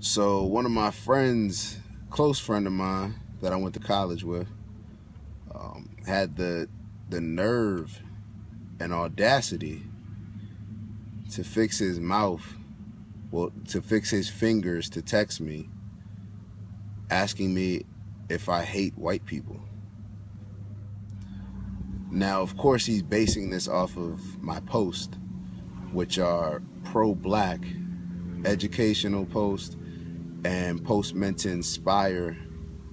So one of my friends, close friend of mine that I went to college with, had the nerve and audacity to fix his mouth, well, to fix his fingers to text me, asking me if I hate white people. Now, of course, he's basing this off of my posts, which are pro-black, educational posts, and posts meant to inspire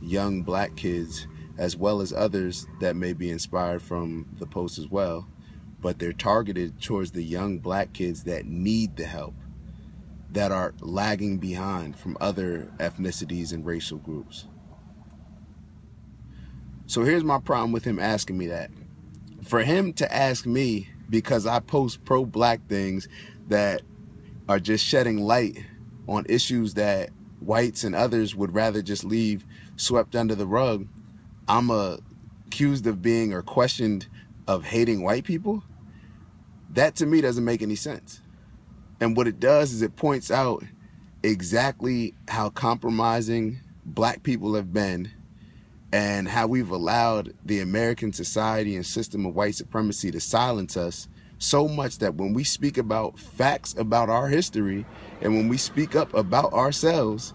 young black kids, as well as others that may be inspired from the post as well, but they're targeted towards the young black kids that need the help, that are lagging behind from other ethnicities and racial groups. So here's my problem with him asking me that. For him to ask me because I post pro-black things that are just shedding light on issues that whites and others would rather just leave swept under the rug, I'm accused of being or questioned of hating white people? That to me doesn't make any sense. And what it does is it points out exactly how compromising black people have been and how we've allowed the American society and system of white supremacy to silence us so much that when we speak about facts about our history and when we speak up about ourselves,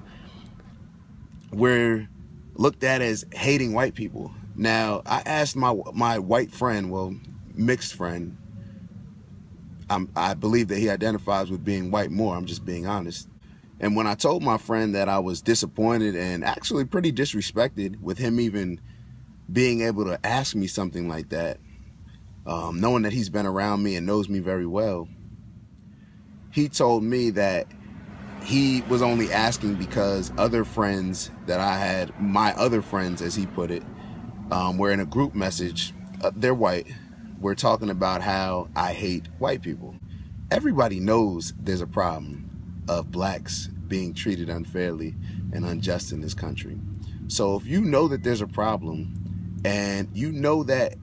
we're looked at as hating white people. Now, I asked my white friend, well, mixed friend, I believe that he identifies with being white more, I'm just being honest. And when I told my friend that I was disappointed and actually pretty disrespected with him even being able to ask me something like that, knowing that he's been around me and knows me very well, he told me that he was only asking because other friends that I had, my other friends as he put it, were in a group message, they're white, we're talking about how I hate white people. Everybody knows there's a problem of blacks being treated unfairly and unjust in this country. So if you know that there's a problem and you know that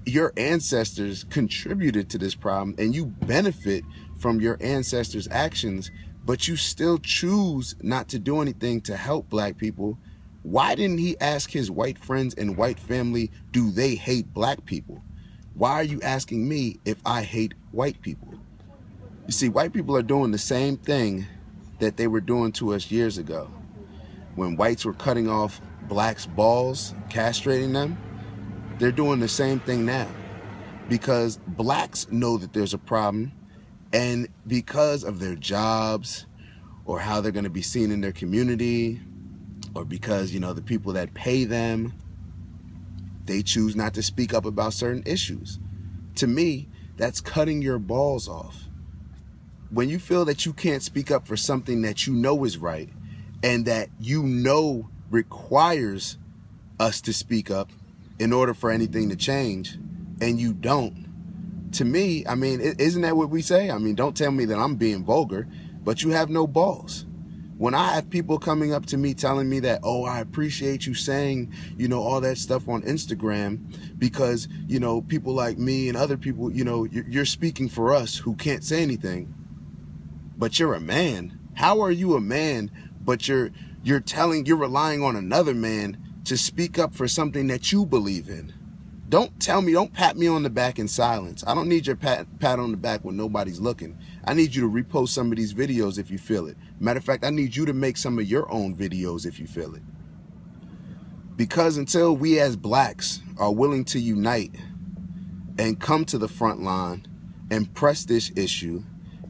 your ancestors contributed to this problem and you benefit from your ancestors' actions, but you still choose not to do anything to help black people, why didn't he ask his white friends and white family, do they hate black people? Why are you asking me if I hate white people? You see, white people are doing the same thing that they were doing to us years ago. When whites were cutting off blacks' balls, castrating them, they're doing the same thing now. Because blacks know that there's a problem, and because of their jobs or how they're going to be seen in their community, or because, you know, the people that pay them, they choose not to speak up about certain issues. To me, that's cutting your balls off. When you feel that you can't speak up for something that you know is right and that you know requires us to speak up in order for anything to change, and you don't, to me, I mean, isn't that what we say? I mean, don't tell me that I'm being vulgar, but you have no balls. When I have people coming up to me telling me that, oh, I appreciate you saying, you know, all that stuff on Instagram because, you know, people like me and other people, you know, you're speaking for us who can't say anything, but you're a man. How are you a man, but you're relying on another man to speak up for something that you believe in? Don't tell me, don't pat me on the back in silence. I don't need your pat on the back when nobody's looking. I need you to repost some of these videos if you feel it. Matter of fact, I need you to make some of your own videos if you feel it. Because until we as blacks are willing to unite and come to the front line and press this issue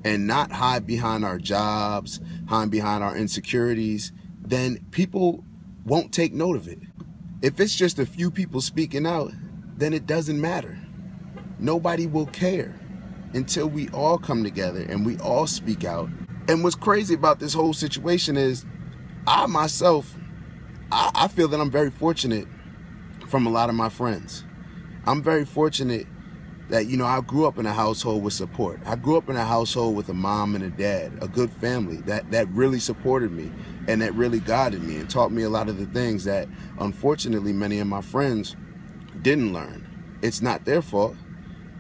and not hide behind our jobs, hide behind our insecurities, then people won't take note of it. If it's just a few people speaking out, then it doesn't matter. Nobody will care until we all come together and we all speak out. And what's crazy about this whole situation is I myself, I feel that I'm very fortunate from a lot of my friends. I'm very fortunate that, you know, I grew up in a household with support. I grew up in a household with a mom and a dad, a good family that really supported me and that really guided me and taught me a lot of the things that, unfortunately, many of my friends didn't learn. It's not their fault,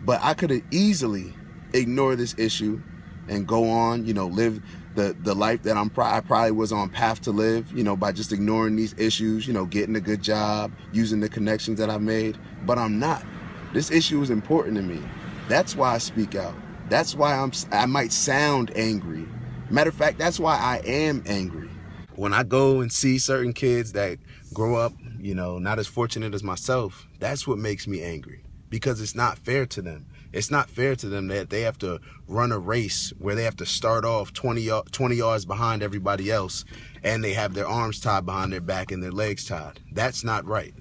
but I could have easily ignored this issue and go on, you know, live the life that I probably was on path to live, you know, by just ignoring these issues, you know, getting a good job, using the connections that I've made. But I'm not. This issue is important to me. That's why I speak out. That's why I might sound angry. Matter of fact, that's why I am angry. When I go and see certain kids that grow up, you know, not as fortunate as myself, that's what makes me angry, because it's not fair to them. It's not fair to them that they have to run a race where they have to start off 20 yards behind everybody else, and they have their arms tied behind their back and their legs tied. That's not right.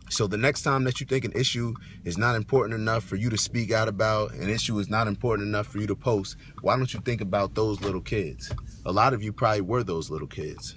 So the next time that you think an issue is not important enough for you to speak out about, an issue is not important enough for you to post, why don't you think about those little kids? A lot of you probably were those little kids.